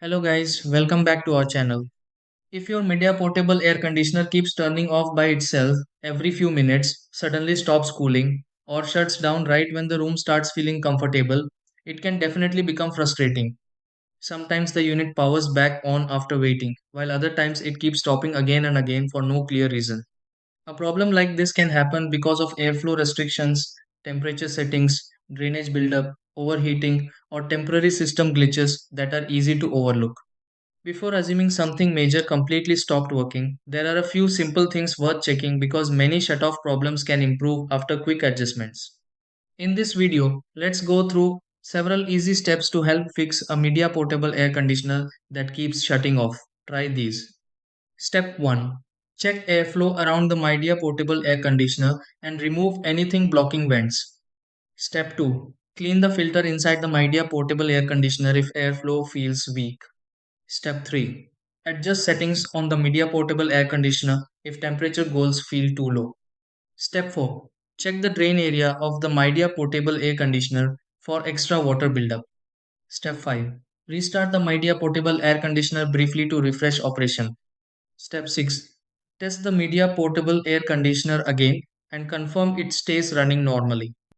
Hello guys, welcome back to our channel. If your Midea portable air conditioner keeps turning off by itself every few minutes, suddenly stops cooling, or shuts down right when the room starts feeling comfortable, it can definitely become frustrating. Sometimes the unit powers back on after waiting, while other times it keeps stopping again and again for no clear reason. A problem like this can happen because of airflow restrictions, temperature settings, drainage buildup, overheating, or temporary system glitches that are easy to overlook. Before assuming something major completely stopped working, there are a few simple things worth checking because many shut-off problems can improve after quick adjustments. In this video, let's go through several easy steps to help fix a Midea portable air conditioner that keeps shutting off. Try these. Step 1. Check airflow around the Midea portable air conditioner and remove anything blocking vents. Step 2. Clean the filter inside the Midea portable air conditioner if airflow feels weak. Step 3. Adjust settings on the Midea portable air conditioner if temperature goals feel too low. Step 4. Check the drain area of the Midea portable air conditioner for extra water buildup. Step 5. Restart the Midea portable air conditioner briefly to refresh operation. Step 6. Test the Midea portable air conditioner again and confirm it stays running normally.